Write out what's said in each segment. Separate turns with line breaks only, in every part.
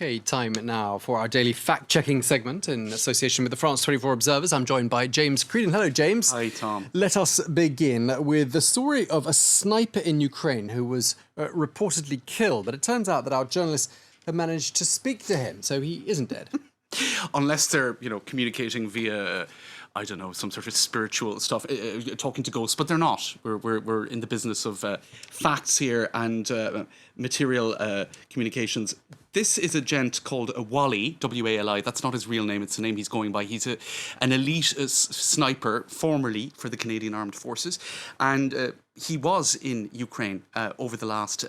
Okay, time now for our daily fact-checking segment in association with the France 24 Observers. I'm joined by James Creedon. Hello, James.
Hi, Tom.
Let us begin with the story of a sniper in Ukraine who was reportedly killed, but it turns out that our journalists have managed to speak to him, so he isn't dead.
Unless they're, communicating via, I don't know, some sort of spiritual stuff, talking to ghosts, but they're not. We're in the business of facts here and material communications. This is a gent called Wali, W-A-L-I. That's not his real name. It's the name he's going by. He's an elite sniper, formerly for the Canadian Armed Forces. And he was in Ukraine over the last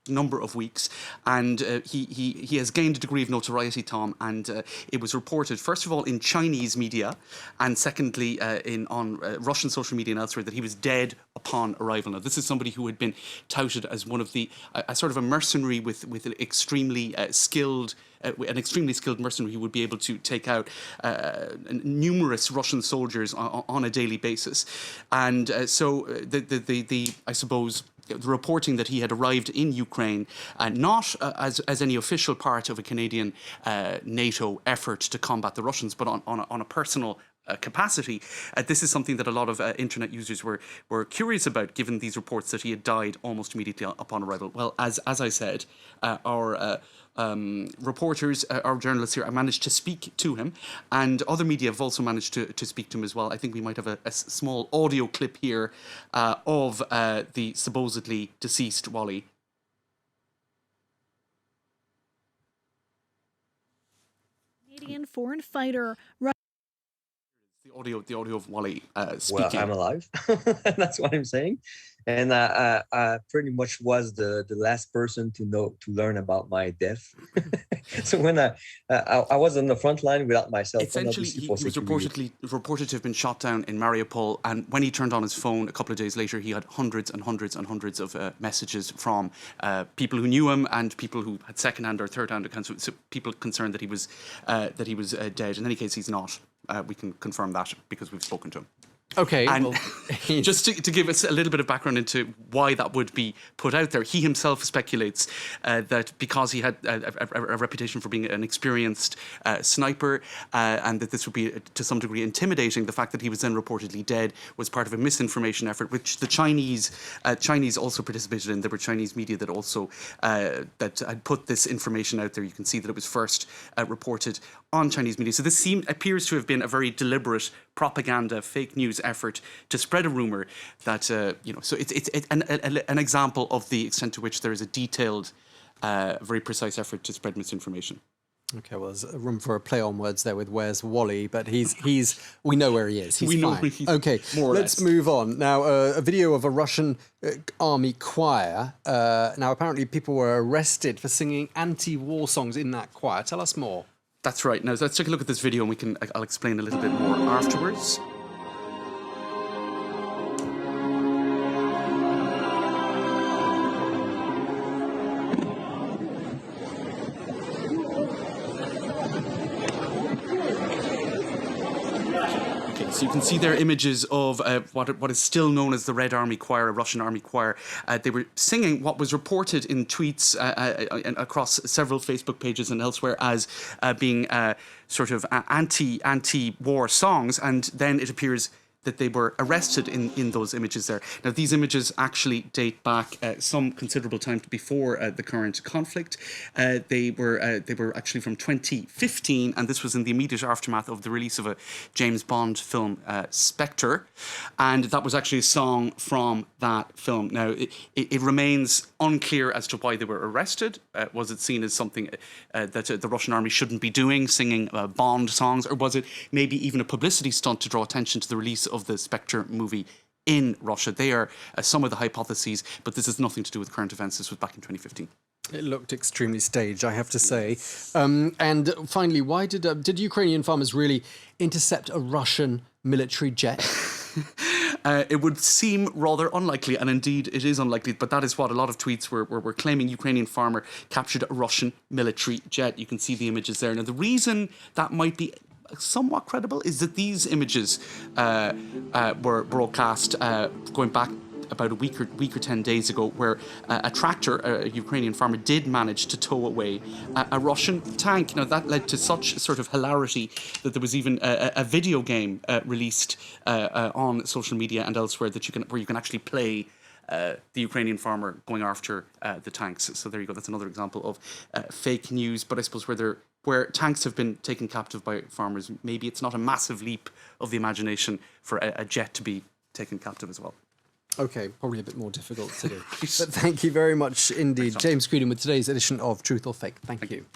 number of weeks, and he has gained a degree of notoriety, Tom, and it was reported first of all in Chinese media, and secondly on Russian social media and elsewhere, that he was dead upon arrival. Now, this is somebody who had been touted as one of the a sort of a mercenary with an extremely skilled mercenary who would be able to take out numerous Russian soldiers on a daily basis, and so I suppose the reporting that he had arrived in Ukraine, not as any official part of a Canadian NATO effort to combat the Russians, but on a personal capacity. This is something that a lot of internet users were curious about, given these reports that he had died almost immediately upon arrival. Well, as I said, our reporters, our journalists here, managed to speak to him, and other media have also managed to speak to him as well. I think we might have a small audio clip here of the supposedly deceased Wali.
Canadian foreign fighter.
The audio of Wali speaking.
Well, I'm alive. That's what I'm saying, and I pretty much was the last person to learn about my death. So when I was on the front line without my cell phone,
essentially he was reported to have been shot down in Mariupol, and when he turned on his phone a couple of days later, he had hundreds and hundreds and hundreds of messages from people who knew him and people who had second-hand or third-hand accounts. So people concerned that he was dead. In any case, he's not. We can confirm that because we've spoken to him.
Okay.
And
well,
just to give us a little bit of background into why that would be put out there, he himself speculates that because he had a reputation for being an experienced sniper, and that this would be to some degree intimidating, the fact that he was then reportedly dead was part of a misinformation effort, which the Chinese also participated in. There were Chinese media that also that had put this information out there. You can see that it was first reported on Chinese media. So this appears to have been a very deliberate propaganda, fake news effort to spread a rumor that, so it's an example of the extent to which there is a detailed, very precise effort to spread misinformation.
Okay, well, there's room for a play on words there with where's Wally, but we know where he is. He's
we know
fine.
where he's
okay,
more or
let's
less.
move on. Now, a video of a Russian army choir. Now, apparently people were arrested for singing anti-war songs in that choir. Tell us more.
That's right. Now, let's take a look at this video and I'll explain a little bit more afterwards. So you can see there images of what is still known as the Red Army Choir, a Russian army choir. They were singing what was reported in tweets across several Facebook pages and elsewhere as being sort of anti-war songs, and then it appears that they were arrested in those images there. Now, these images actually date back some considerable time before the current conflict. They were actually from 2015, and this was in the immediate aftermath of the release of a James Bond film, Spectre, and that was actually a song from that film. Now, it remains unclear as to why they were arrested. Was it seen as something that the Russian army shouldn't be doing, singing Bond songs, or was it maybe even a publicity stunt to draw attention to the release of the Spectre movie in Russia? They are some of the hypotheses, but this has nothing to do with current events. This was back in 2015.
It looked extremely staged, I have to say. And finally, why did Ukrainian farmers really intercept a Russian military jet?
It would seem rather unlikely, and indeed it is unlikely, but that is what a lot of tweets were claiming. Ukrainian farmer captured a Russian military jet. You can see the images there. Now, the reason that might be somewhat credible is that these images were broadcast going back about a week or 10 days ago, where a tractor, a Ukrainian farmer, did manage to tow away a Russian tank. Now, that led to such sort of hilarity that there was even a video game released on social media and elsewhere where you can actually play the Ukrainian farmer going after the tanks. So there you go. That's another example of fake news. But I suppose where tanks have been taken captive by farmers, maybe it's not a massive leap of the imagination for a jet to be taken captive as well.
Okay, probably a bit more difficult to do. But thank you very much indeed. James Creedon with today's edition of Truth or Fake. Thank you.